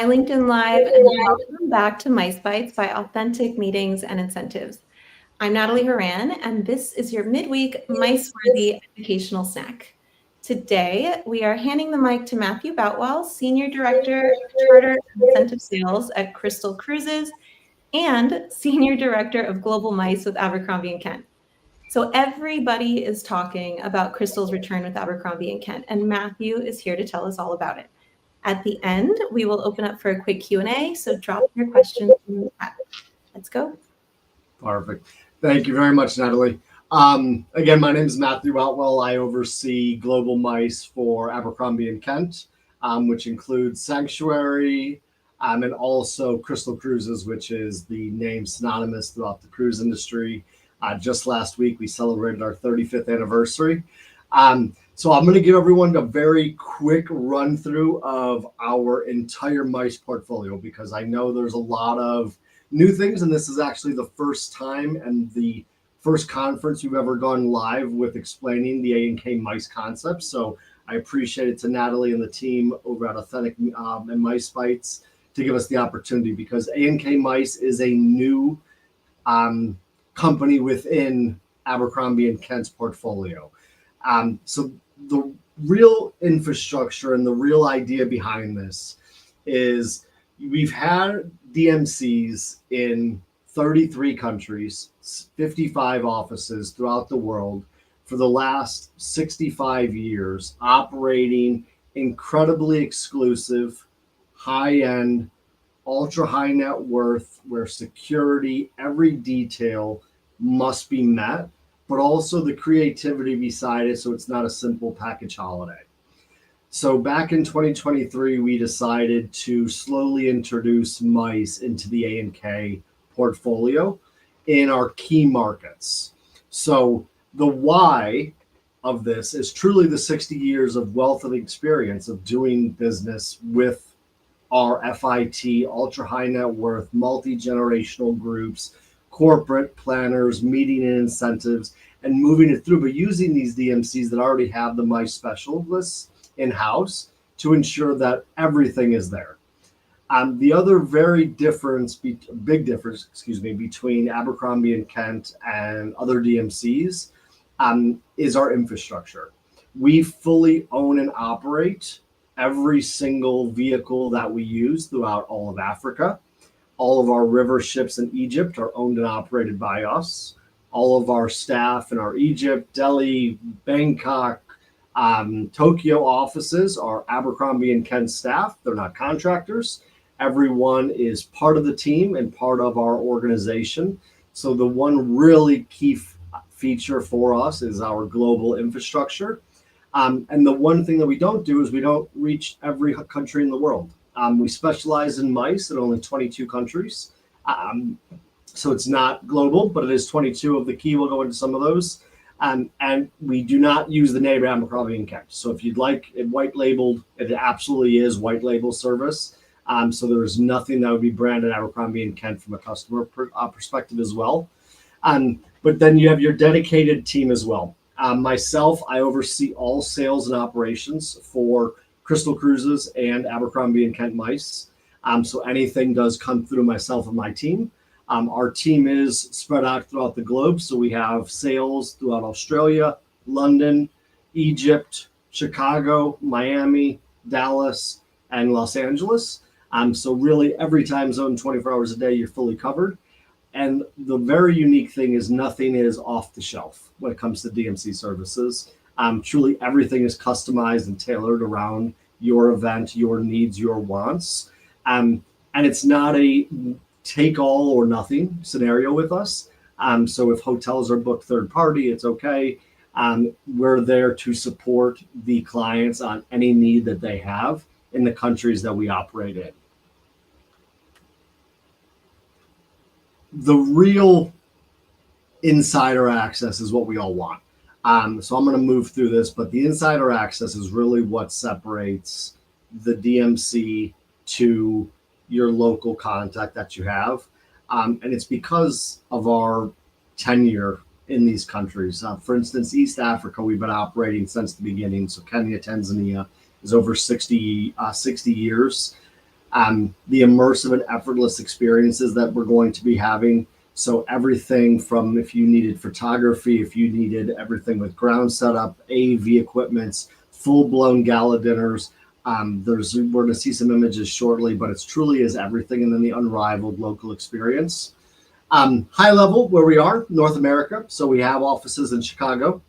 Hi, LinkedIn Live, and welcome back to Mice Bites by Authentic Meetings and Incentives. I'm Nataly Horan, and this is your midweek mice-worthy educational snack. Today, we are handing the mic to Matthew Boutwell, Senior Director of Charter and Incentive Sales at Crystal Cruises and Senior Director of Global Mice with Abercrombie & Kent. So everybody is talking about Crystal's return with Abercrombie & Kent, and Matthew is here to tell us all about it. At the end, we will open up for a quick Q&A, so drop your questions in the chat. Let's go. Perfect. Thank you very much, Nataly. Again, my name is Matthew Boutwell. I oversee Global Mice for Abercrombie & Kent, which includes Sanctuary and also Crystal Cruises, which is the name synonymous throughout the cruise industry. Just last week, we celebrated our 35th anniversary. So I'm going to give everyone a very quick run through of our entire mice portfolio because I know there's a lot of new things, and this is actually the first time and the first conference we've ever gone live with explaining the A&K mice concept. So I appreciate it to Nataly and the team over at Authentic and Mice Bites to give us the opportunity because A&K Mice is a new company within Abercrombie & Kent's portfolio. So the real infrastructure and the real idea behind this is we've had DMCs in 33 countries, 55 offices throughout the world for the last 65 years, operating incredibly exclusive, high-end, ultra-high net worth, where security, every detail must be met, but also the creativity beside it so it's not a simple package holiday. So back in 2023, we decided to slowly introduce mice into the A&K portfolio in our key markets. So the why of this is truly the 60 years of wealth of experience of doing business with our FIT, ultra high net worth, multi-generational groups, corporate planners, meeting and incentives, and moving it through, but using these DMCs that already have the mice specialists in-house to ensure that everything is there. The other big difference, between Abercrombie & Kent and other DMCs is our infrastructure. We fully own and operate every single vehicle that we use throughout all of Africa. All of our river ships in Egypt are owned and operated by us. All of our staff in our Egypt, Delhi, Bangkok, Tokyo offices are Abercrombie & Kent staff. They're not contractors. Everyone is part of the team and part of our organization. So the one really key feature for us is our global infrastructure. And the one thing that we don't do is we don't reach every country in the world. We specialize in mice in only 22 countries. So it's not global, but it is 22 of the key. We'll go into some of those. And we do not use the name Abercrombie & Kent. So if you'd like it white labeled, it absolutely is white label service. So there is nothing that would be branded Abercrombie & Kent from a customer perspective as well. But then you have your dedicated team as well. Myself, I oversee all sales and operations for Crystal Cruises and Abercrombie & Kent Mice. So anything does come through myself and my team. Our team is spread out throughout the globe. So we have sales throughout Australia, London, Egypt, Chicago, Miami, Dallas, and Los Angeles. So really every time zone, 24 hours a day, you're fully covered. And the very unique thing is nothing is off the shelf when it comes to DMC services. Truly everything is customized and tailored around your event, your needs, your wants. And it's not a take all or nothing scenario with us. So if hotels are booked third party, it's okay. We're there to support the clients on any need that they have in the countries that we operate in. The real insider access is what we all want. So I'm going to move through this, but the insider access is really what separates the DMC to your local contact that you have. And it's because of our tenure in these countries. For instance, East Africa, we've been operating since the beginning. So Kenya, Tanzania is over 60 years. the immersive and effortless experiences that we're going to be having. So everything from if you needed photography, if you needed everything with ground setup, AV equipments, full-blown gala dinners. We're going to see some images shortly, but it truly is everything, and then the unrivaled local experience. High level, where we are, North America. So we have offices in Chicago.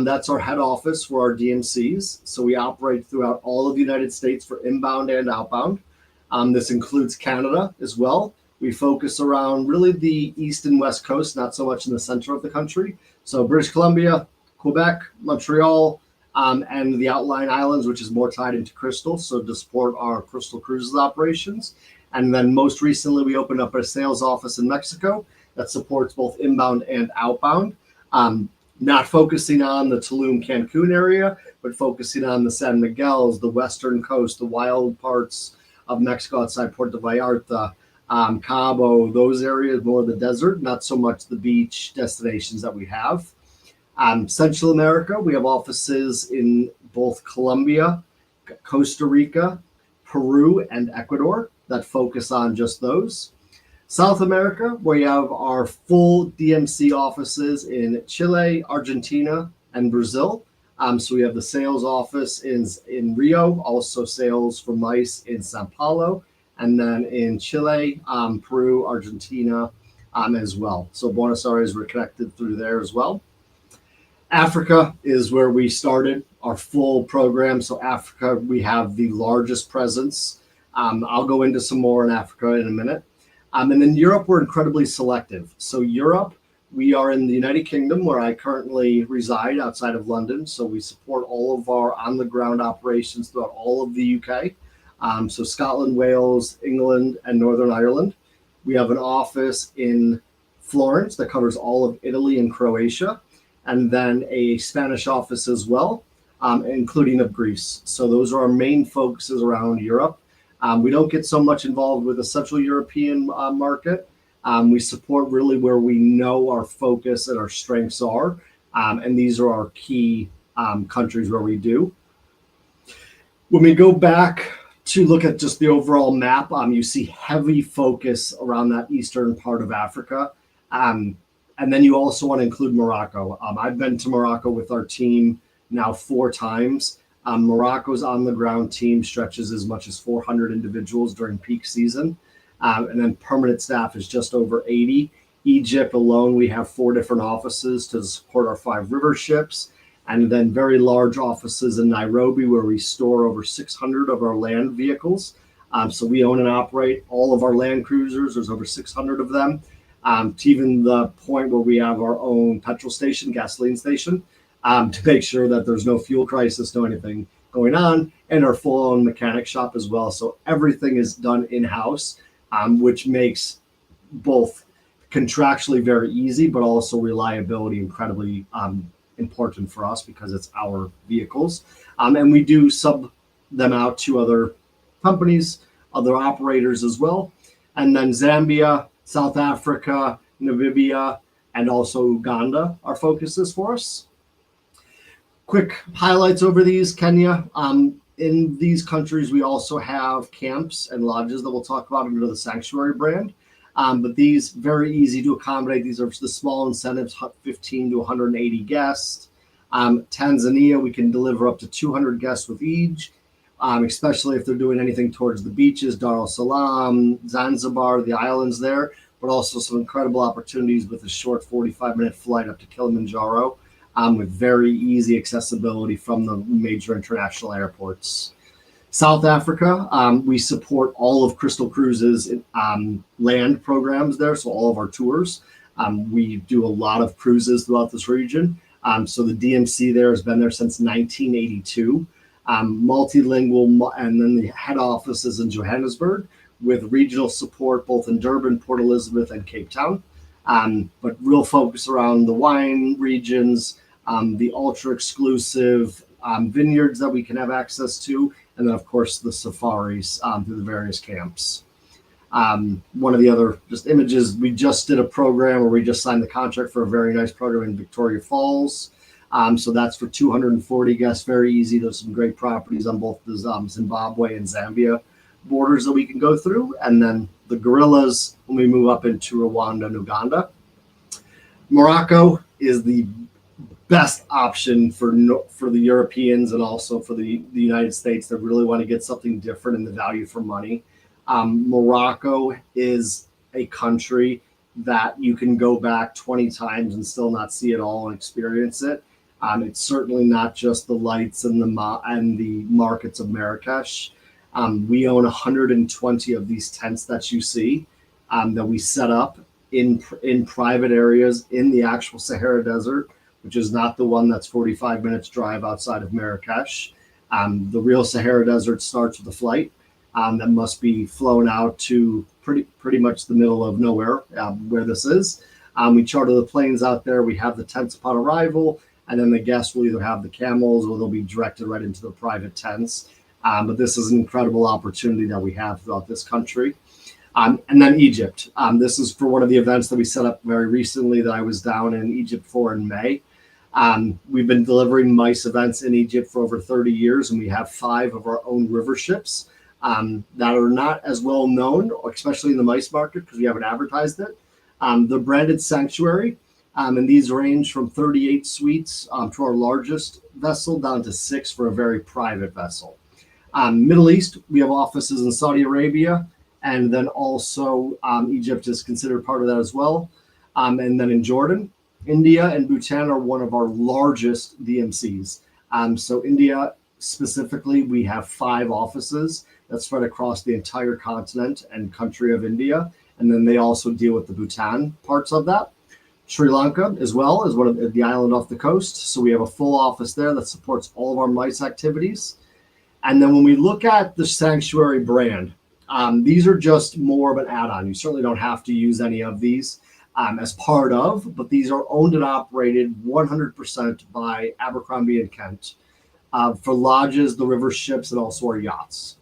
That's our head office for our DMCs. So we operate throughout all of the United States for inbound and outbound. This includes Canada as well. We focus around really the east and west coast, not so much in the center of the country. So British Columbia, Quebec, Montreal, and the outlying islands, which is more tied into Crystal, so to support our Crystal Cruises operations. And then most recently, we opened up a sales office in Mexico that supports both inbound and outbound, not focusing on the Tulum, Cancun area, but focusing on the San Miguel's, the western coast, the wild parts of Mexico outside Puerto Vallarta, Cabo, those areas, more of the desert, not so much the beach destinations that we have. Central America, we have offices in both Colombia, Costa Rica, Peru, and Ecuador that focus on just those. South America, we have our full DMC offices in Chile, Argentina, and Brazil. So we have the sales office in Rio, also sales for MICE in Sao Paulo, and then in Chile, Peru, Argentina as well. So Buenos Aires, we're connected through there as well. Africa is where we started our full program. So Africa, we have the largest presence. I'll go into some more in Africa in a minute. And then Europe, we're incredibly selective. So Europe, we are in the United Kingdom, where I currently reside outside of London. So we support all of our on-the-ground operations throughout all of the UK. So Scotland, Wales, England, and Northern Ireland. We have an office in Florence that covers all of Italy and Croatia, and then a Spanish office as well, including of Greece. So those are our main focuses around Europe. We don't get so much involved with the Central European market. We support really where we know our focus and our strengths are, and these are our key countries where we do. When we go back to look at just the overall map, you see heavy focus around that eastern part of Africa. And then you also want to include Morocco. I've been to Morocco with our team now 4 times. Morocco's on-the-ground team stretches as much as 400 individuals during peak season. And then permanent staff is just over 80. Egypt alone, we have 4 different offices to support our 5 river ships. And then very large offices in Nairobi, where we store over 600 of our land vehicles. So we own and operate all of our land cruisers. There's over 600 of them. To even the point where we have our own petrol station, gasoline station, to make sure that there's no fuel crisis, no anything going on, and our full-on mechanic shop as well. So everything is done in-house, which makes both contractually very easy, but also reliability incredibly important for us because it's our vehicles. And we do sub them out to other companies, other operators as well. And then Zambia, South Africa, Namibia, and also Uganda are focuses for us. Quick highlights over these. Kenya. In these countries, we also have camps and lodges that we'll talk about under the Sanctuary brand. But these very easy to accommodate. These are the small incentives, 15 to 180 guests. Tanzania, we can deliver up to 200 guests with each, especially if they're doing anything towards the beaches, Dar es Salaam, Zanzibar, the islands there, but also some incredible opportunities with a short 45-minute flight up to Kilimanjaro with very easy accessibility from the major international airports. South Africa, we support all of Crystal Cruises land programs there, so all of our tours. We do a lot of cruises throughout this region. So the DMC there has been there since 1982. Multilingual, and then the head office is in Johannesburg with regional support both in Durban, Port Elizabeth, and Cape Town. But real focus around the wine regions, the ultra exclusive vineyards that we can have access to, and then, of course, the safaris through the various camps. One of the other just images, we just did a program where we just signed the contract for a very nice program in Victoria Falls. So that's for 240 guests, very easy. There's some great properties on both the Zimbabwe and Zambia borders that we can go through, and then the gorillas when we move up into Rwanda and Uganda. Morocco is the best option for the Europeans and also for the United States that really want to get something different in the value for money. Morocco is a country that you can go back 20 times and still not see it all and experience it. It's certainly not just the lights and the markets of Marrakesh. We own 120 of these tents that you see that we set up in private areas in the actual Sahara Desert, which is not the one that's 45 minutes drive outside of Marrakesh. The real Sahara Desert starts with a flight that must be flown out to pretty much the middle of nowhere where this is. We charter the planes out there. We have the tents upon arrival, and then the guests will either have the camels or they'll be directed right into the private tents. But this is an incredible opportunity that we have throughout this country. And then Egypt. This is for one of the events that we set up very recently that I was down in Egypt for in May. We've been delivering MICE events in Egypt for over 30 years, and we have 5 of our own river ships that are not as well known, especially in the MICE market because we haven't advertised it. The branded Sanctuary, and these range from 38 suites to our largest vessel down to 6 for a very private vessel. Middle East, we have offices in Saudi Arabia, and then also Egypt is considered part of that as well. And then in Jordan, India and Bhutan are one of our largest DMCs. So India specifically, we have 5 offices that spread across the entire continent and country of India. And then they also deal with the Bhutan parts of that. Sri Lanka as well is one of the island off the coast. So we have a full office there that supports all of our MICE activities. And then when we look at the Sanctuary brand, these are just more of an add-on. You certainly don't have to use any of these as part of, but these are owned and operated 100% by Abercrombie and Kent for lodges, the river ships, and also our yachts.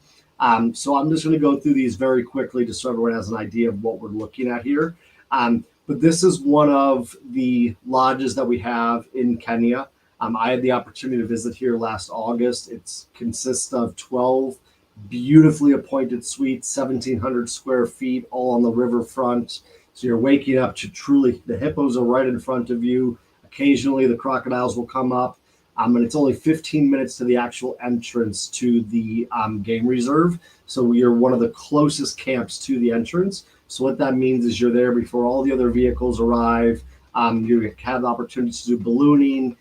So I'm just going to go through these very quickly just so everyone has an idea of what we're looking at here. But this is one of the lodges that we have in Kenya. I had the opportunity to visit here last August. It consists of 12 beautifully appointed suites, 1,700 square feet, all on the riverfront. So you're waking up to truly, the hippos are right in front of you. Occasionally the crocodiles will come up. And it's only 15 minutes to the actual entrance to the game reserve. So we are one of the closest camps to the entrance. So what that means is you're there before all the other vehicles arrive. You have the opportunity to do ballooning,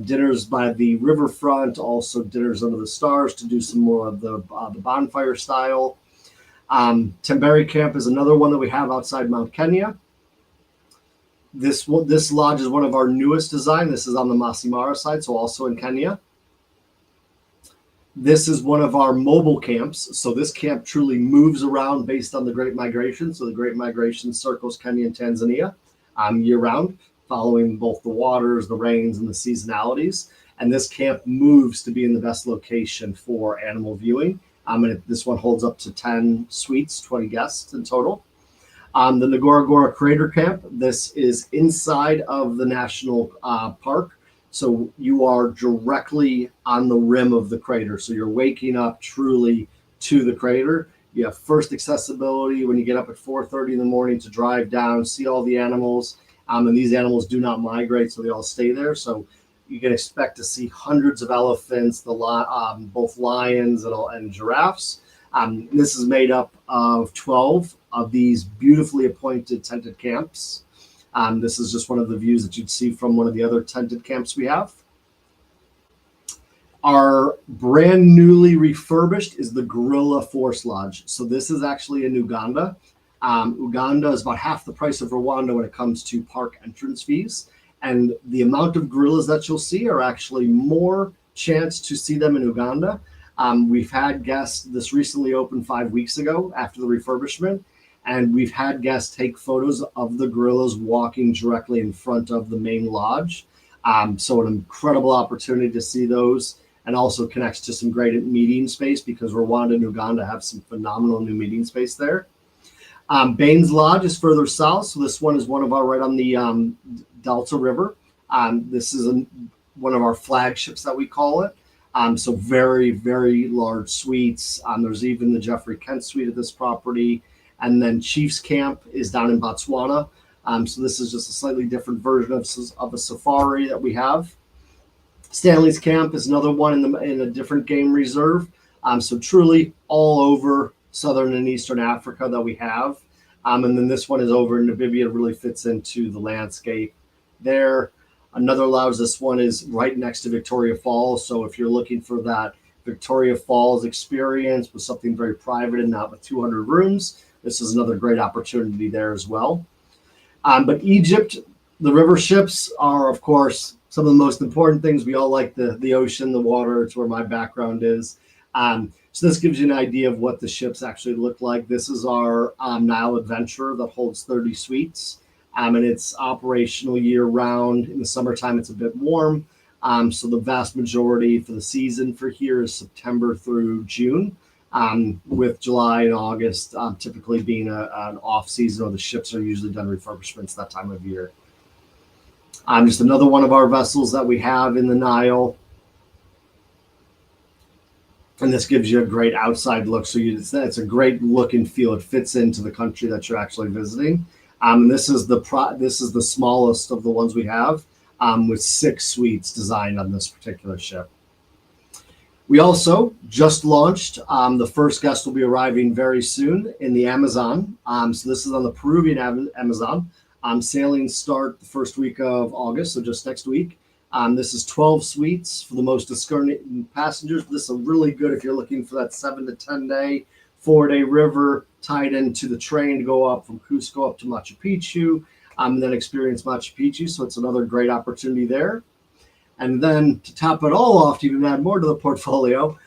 dinners by the riverfront, also dinners under the stars to do some more of the bonfire style. Temberi Camp is another one that we have outside Mount Kenya. This lodge is one of our newest design. This is on the Masai Mara side, so also in Kenya. This is one of our mobile camps. So this camp truly moves around based on the Great Migration. So the Great Migration circles Kenya and Tanzania year round, following both the waters, the rains, and the seasonalities. And this camp moves to be in the best location for animal viewing. This one holds up to 10 suites, 20 guests in total. The Ngorongoro Crater Camp, this is inside of the national park. So you are directly on the rim of the crater. So you're waking up truly to the crater. You have first accessibility when you get up at 4:30 in the morning to drive down, see all the animals. And these animals do not migrate, so they all stay there. So you can expect to see hundreds of elephants, both lions and giraffes. This is made up of 12 of these beautifully appointed tented camps. This is just one of the views that you'd see from one of the other tented camps we have. Our brand newly refurbished is the Gorilla Force Lodge. So this is actually in Uganda. Uganda is about half the price of Rwanda when it comes to park entrance fees. And the amount of gorillas that you'll see are actually more chance to see them in Uganda. We've had guests, this recently opened 5 weeks ago after the refurbishment, and we've had guests take photos of the gorillas walking directly in front of the main lodge. So an incredible opportunity to see those, and also connects to some great meeting space because Rwanda and Uganda have some phenomenal new meeting space there. Baines Lodge is further south. So this one is one of our right on the Delta River. This is one of our flagships that we call it. So very, very large suites. There's even the Jeffrey Kent suite at this property. And then Chiefs Camp is down in Botswana. So this is just a slightly different version of a safari that we have. Stanley's Camp is another one in a different game reserve. So truly all over southern and eastern Africa that we have. And then this one is over in Namibia, really fits into the landscape there. Another allows this one is right next to Victoria Falls. So if you're looking for that Victoria Falls experience with something very private and not with 200 rooms, this is another great opportunity there as well. But Egypt, the river ships are, of course, some of the most important things. We all like the ocean, the water. It's where my background is. So this gives you an idea of what the ships actually look like. This is our Nile Adventurer that holds 30 suites. And it's operational year-round. In the summertime, it's a bit warm. So the vast majority for the season for here is September through June, with July and August typically being an off-season, or the ships are usually done refurbishments that time of year. Just another one of our vessels that we have in the Nile. And this gives you a great outside look. So it's a great look and feel. It fits into the country that you're actually visiting. And this is the smallest of the ones we have, with 6 suites designed on this particular ship. We also just launched. The first guest will be arriving very soon in the Amazon. So this is on the Peruvian Amazon. Sailings start the first week of August, so just next week. This is 12 suites for the most discerning passengers. This is really good if you're looking for that 7 to 10 day, 4-day river tied into the train to go up from Cusco up to Machu Picchu, and then experience Machu Picchu. So it's another great opportunity there. And then to top it all off, to even add more to the portfolio,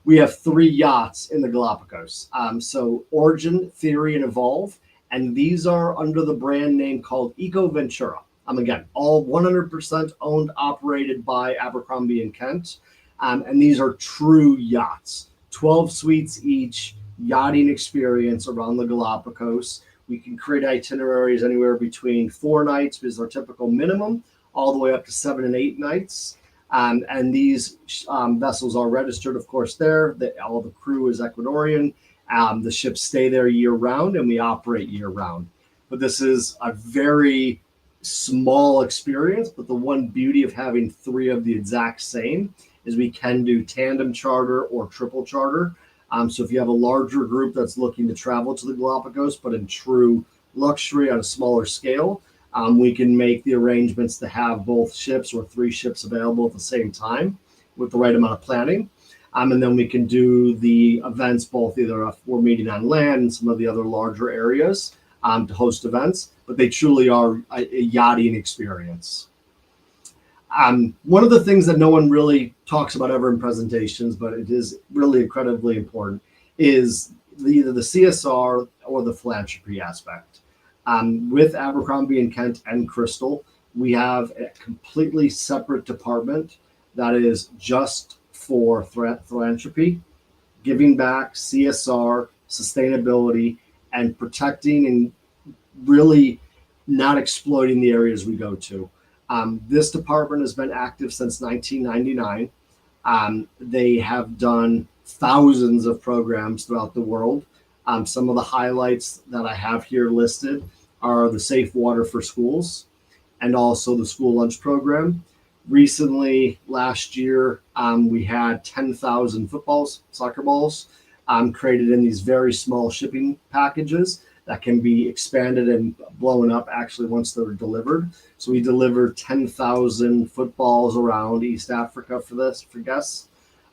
we have 3 yachts in the Galapagos. So Origin, Theory, and Evolve. And these are under the brand name called Eco Ventura. Again, all 100% owned, operated by Abercrombie & Kent. And these are true yachts, 12 suites each, yachting experience around the Galapagos. We can create itineraries anywhere between 4 nights, because our typical minimum, all the way up to 7 and 8 nights. And these vessels are registered, of course, there. All the crew is Ecuadorian. The ships stay there year-round, and we operate year-round. But this is a very small experience, but the one beauty of having 3 of the exact same is we can do tandem charter or triple charter. So if you have a larger group that's looking to travel to the Galapagos, but in true luxury on a smaller scale, we can make the arrangements to have both ships or 3 ships available at the same time with the right amount of planning. And then we can do the events both either if we're meeting on land and some of the other larger areas to host events, but they truly are a yachting experience. One of the things that no one really talks about ever in presentations, but it is really incredibly important, is either the CSR or the philanthropy aspect. With Abercrombie & Kent and Crystal, we have a completely separate department that is just for philanthropy, giving back, CSR, sustainability, and protecting and really not exploiting the areas we go to. This department has been active since 1999. They have done thousands of programs throughout the world. Some of the highlights that I have here listed are the Safe Water for Schools and also the School Lunch Program. Recently, last year, we had 10,000 soccer balls, created in these very small shipping packages that can be expanded and blown up actually once they're delivered. So we delivered 10,000 footballs around East Africa for guests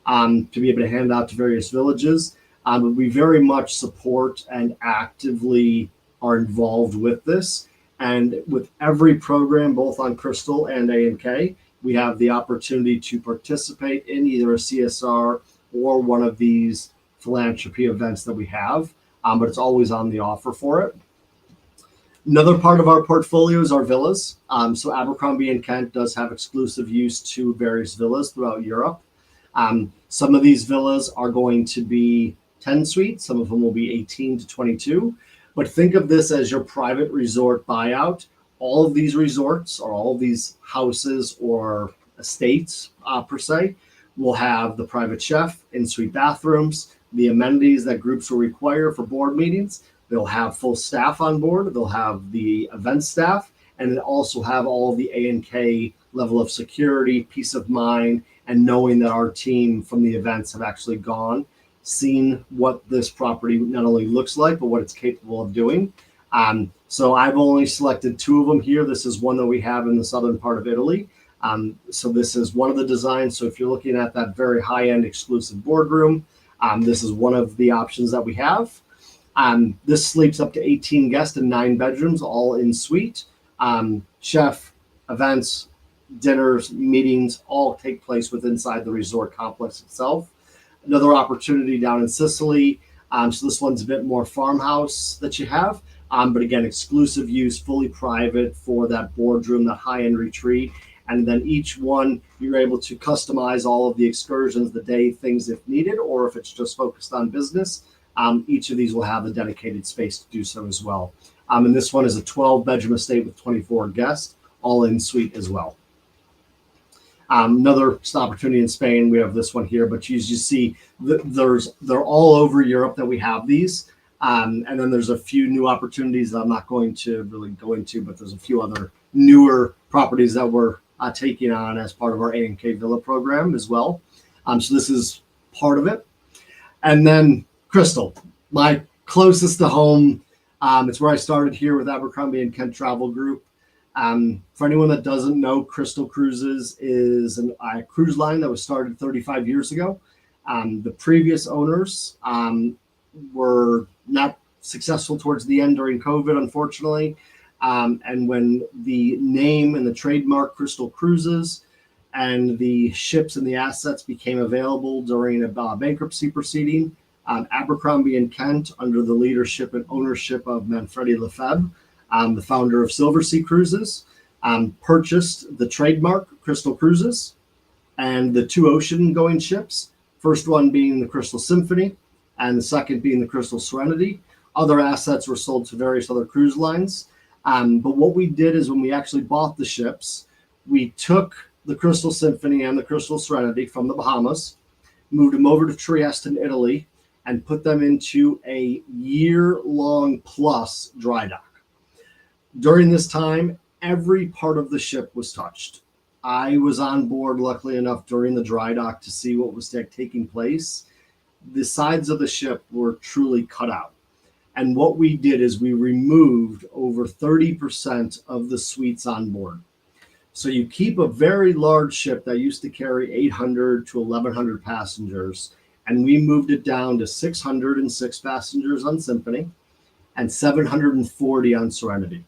to be able to hand out to various villages. But we very much support and actively are involved with this. And with every program, both on Crystal and A&K, we have the opportunity to participate in either a CSR or one of these philanthropy events that we have, but it's always on the offer for it. Another part of our portfolio is our villas. So Abercrombie & Kent does have exclusive use to various villas throughout Europe. Some of these villas are going to be 10 suites. Some of them will be 18 to 22. But think of this as your private resort buyout. All of these resorts or all of these houses or estates per se will have the private chef, in-suite bathrooms, the amenities that groups will require for board meetings. They'll have full staff on board. They'll have the event staff, and then also have all of the A&K level of security, peace of mind, and knowing that our team from the events have actually gone, seen what this property not only looks like, but what it's capable of doing. So I've only selected 2 of them here. This is one that we have in the southern part of Italy. So this is one of the designs. So if you're looking at that very high-end exclusive boardroom, this is one of the options that we have. This sleeps up to 18 guests in 9 bedrooms, all in suite. Chef, events, dinners, meetings, all take place within inside the resort complex itself. Another opportunity down in Sicily. So this one's a bit more farmhouse that you have. But again, exclusive use, fully private for that boardroom, that high-end retreat. And then each one, you're able to customize all of the excursions, the day things if needed, or if it's just focused on business. Each of these will have a dedicated space to do so as well. And this one is a 12-bedroom estate with 24 guests, all in suite as well. Another opportunity in Spain, we have this one here, but you see they're all over Europe that we have these. And then there's a few new opportunities that I'm not going to really go into, but there's a few other newer properties that we're taking on as part of our A&K Villa program as well. So this is part of it. And then Crystal, my closest to home. It's where I started here with Abercrombie and Kent Travel Group. For anyone that doesn't know, Crystal Cruises is a cruise line that was started 35 years ago. The previous owners were not successful towards the end during COVID, unfortunately. And when the name and the trademark Crystal Cruises and the ships and the assets became available during a bankruptcy proceeding, Abercrombie and Kent, under the leadership and ownership of Manfredi Lefebvre, the founder of Silversea Cruises, purchased the trademark Crystal Cruises and the 2 ocean-going ships, first one being the Crystal Symphony and the second being the Crystal Serenity. Other assets were sold to various other cruise lines. But what we did is when we actually bought the ships, we took the Crystal Symphony and the Crystal Serenity from the Bahamas, moved them over to Trieste in Italy, and put them into a year-long plus dry dock. During this time, every part of the ship was touched. I was on board, luckily enough, during the dry dock to see what was taking place. The sides of the ship were truly cut out. And what we did is we removed over 30% of the suites on board. So you keep a very large ship that used to carry 800 to 1,100 passengers, and we moved it down to 606 passengers on Symphony and 740 on Serenity.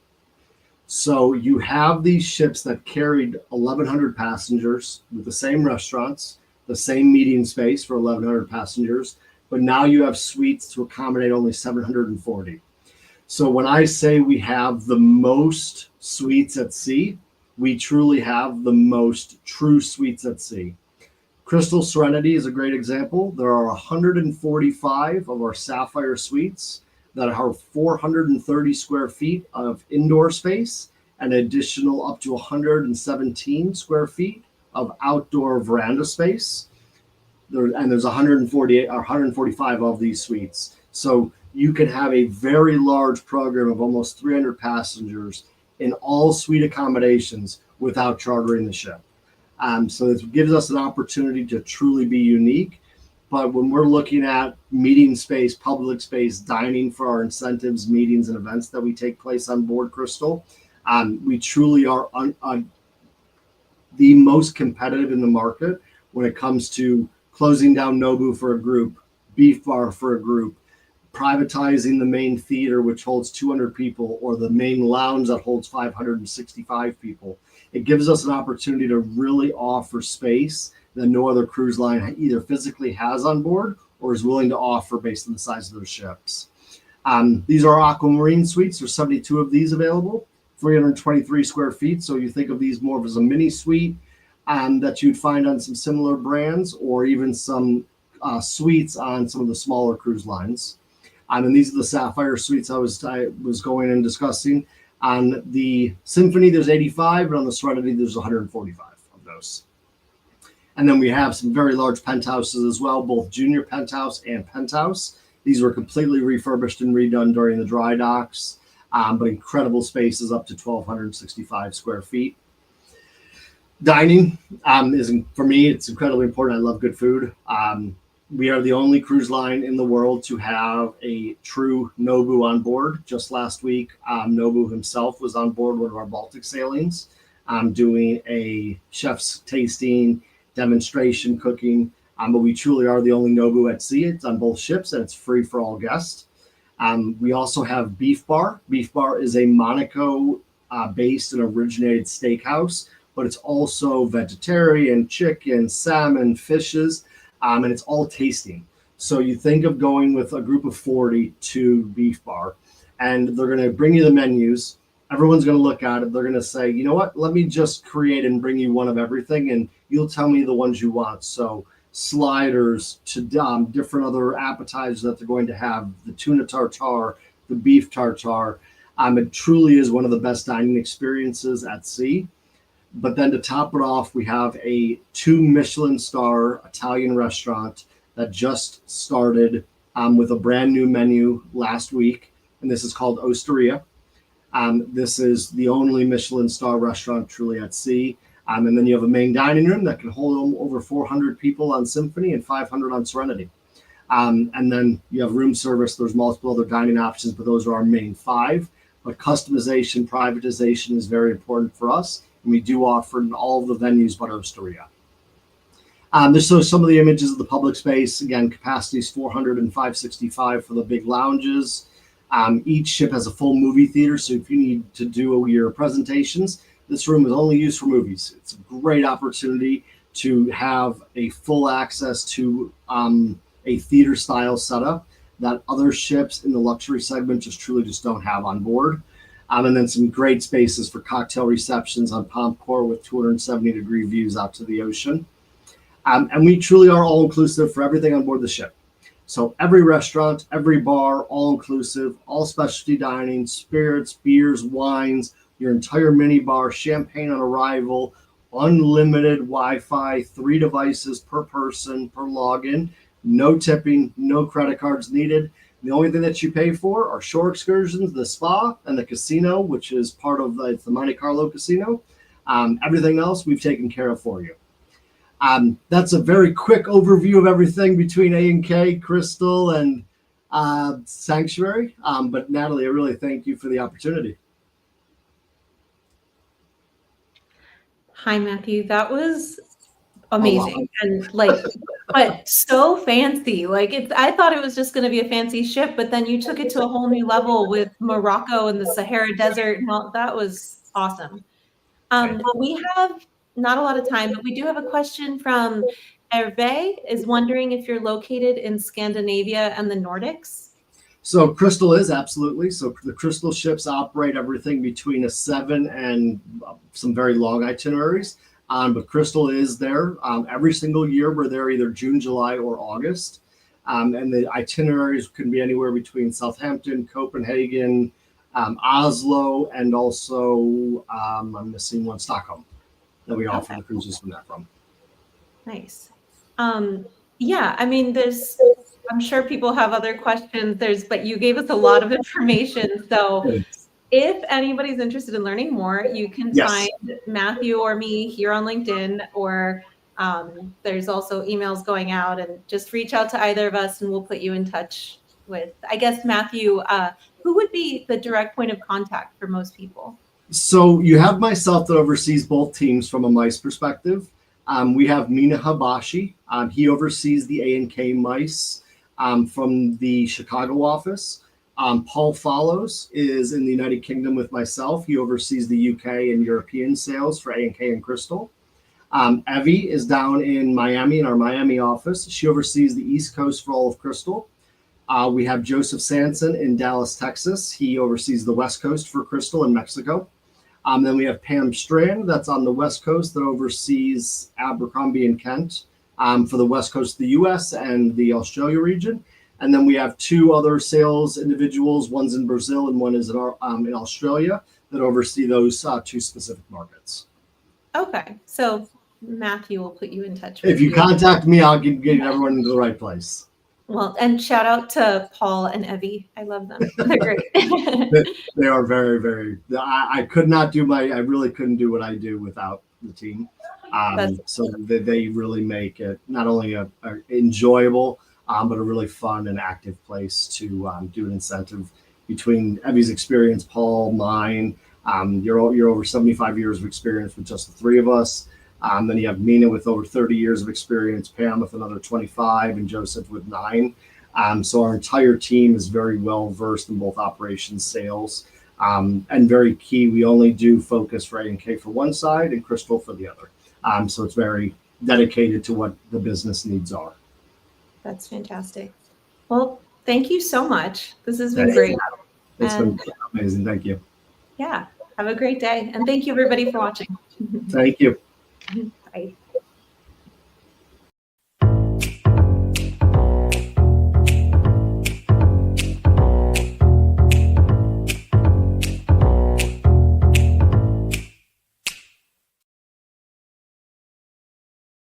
So you have these ships that carried 1,100 passengers with the same restaurants, the same meeting space for 1,100 passengers, but now you have suites to accommodate only 740. So when I say we have the most suites at sea, we truly have the most true suites at sea. Crystal Serenity is a great example. There are 145 of our Sapphire suites that are 430 square feet of indoor space, and additional up to 117 square feet of outdoor veranda space. There's 148 or 145 of these suites. So you can have a very large program of almost 300 passengers in all suite accommodations without chartering the ship. So it gives us an opportunity to truly be unique. But when we're looking at meeting space, public space, dining for our incentives, meetings, and events that we take place on board Crystal, we truly are the most competitive in the market when it comes to closing down Nobu for a group, Beef Bar for a group, privatizing the main theater, which holds 200 people, or the main lounge that holds 565 people. It gives us an opportunity to really offer space that no other cruise line either physically has on board or is willing to offer based on the size of their ships. These are aquamarine suites. There's 72 of these available, 323 square feet. So you think of these more as a mini suite that you'd find on some similar brands, or even some suites on some of the smaller cruise lines. And these are the Sapphire suites I was going and discussing. On the Symphony, there's 85, but on the Serenity, there's 145 of those. And then we have some very large penthouses as well, both junior penthouse and penthouse. These were completely refurbished and redone during the dry docks, but incredible spaces up to 1,265 square feet. Dining for me, it's incredibly important. I love good food. We are the only cruise line in the world to have a true Nobu on board. Just last week, Nobu himself was on board one of our Baltic sailings, doing a chef's tasting, demonstration cooking. But we truly are the only Nobu at sea. It's on both ships and it's free for all guests. We also have Beef Bar. Beef Bar is a Monaco based and originated steakhouse, but it's also vegetarian, chicken, salmon, fishes, and it's all tasting. So you think of going with a group of 40 to Beef Bar, and they're going to bring you the menus. Everyone's going to look at it. They're going to say, you know what, let me just create and bring you one of everything, and you'll tell me the ones you want. So sliders to different other appetizers that they're going to have, the tuna tartare, the beef tartare. It truly is one of the best dining experiences at sea. But then to top it off, we have a 2 Michelin star Italian restaurant that just started with a brand new menu last week, and this is called Osteria. This is the only Michelin star restaurant truly at sea. And then you have a main dining room that can hold over 400 people on Symphony and 500 on Serenity. And then you have room service. There's multiple other dining options, but those are our main 5. But customization, privatization is very important for us. And we do offer in all of the venues but Osteria. This shows some of the images of the public space. Again, capacity is 400 and 565 for the big lounges. Each ship has a full movie theater, so if you need to do your presentations, this room is only used for movies. It's a great opportunity to have a full access to a theater-style setup that other ships in the luxury segment just don't have on board. And then some great spaces for cocktail receptions on Pomp Core with 270-degree views out to the ocean. And we truly are all-inclusive for everything on board the ship. So every restaurant, every bar, all-inclusive, all specialty dining, spirits, beers, wines, your entire mini bar, champagne on arrival, unlimited Wi-Fi, 3 devices per person per login, no tipping, no credit cards needed. The only thing that you pay for are shore excursions, the spa, and the casino, which is part of the Monte Carlo casino. Everything else we've taken care of for you. That's a very quick overview of everything between A&K, Crystal, and Sanctuary. But Natalie, I really thank you for the opportunity. Hi, Matthew. That was amazing. And but so fancy. I thought it was just going to be a fancy ship, but then you took it to a whole new level with Morocco and the Sahara Desert. And that was awesome. We have not a lot of time, but we do have a question from Hervé, is wondering if you're located in Scandinavia and the Nordics. So Crystal is, absolutely. So the Crystal ships operate everything between a 7 and some very long itineraries. But Crystal is there every single year. We're there either June, July, or August. And the itineraries can be anywhere between Southampton, Copenhagen, Oslo, and also, I'm missing one, Stockholm, that we offer the cruises from that from. Nice. Yeah, I mean, I'm sure people have other questions. But you gave us a lot of information. So if anybody's interested in learning more, you can find Matthew or me here on LinkedIn, or there's also emails going out, and just reach out to either of us and we'll put you in touch with, I guess, Matthew, who would be the direct point of contact for most people? So you have myself that oversees both teams from a MICE perspective. We have Mina Habashi. He oversees the A&K MICE from the Chicago office. Paul Follows is in the United Kingdom with myself. He oversees the UK and European sales for A&K and Crystal. Evie is down in Miami in our Miami office. She oversees the East Coast for all of Crystal. We have Joseph Sanson in Dallas, Texas. He oversees the West Coast for Crystal in Mexico. Then we have Pam Strand that's on the West Coast that oversees Abercrombie and Kent for the West Coast of the US and the Australia region. And then we have 2 other sales individuals. One's in Brazil and one is in Australia that oversee those 2 specific markets. Okay. So Matthew will put you in touch with If you contact me, I'll get everyone into the right place. Well, and shout out to Paul and Evie. I love them. They're great. They are very, very. I could not do I really couldn't do what I do without the team. So they really make it not only a enjoyable, but a really fun and active place to do an incentive between Evie's experience, Paul, mine. You're over 75 years of experience with just the three of us. Then you have Mina with over 30 years of experience, Pam with another 25, and Joseph with 9. So our entire team is very well versed in both operations, sales, and very key. We only do focus for A&K for one side and Crystal for the other. So it's very dedicated to what the business needs are. That's fantastic. Well, thank you so much. This has been great. It's been amazing. Thank you. Yeah. Have a great day. And thank you everybody for watching. Thank you. Bye.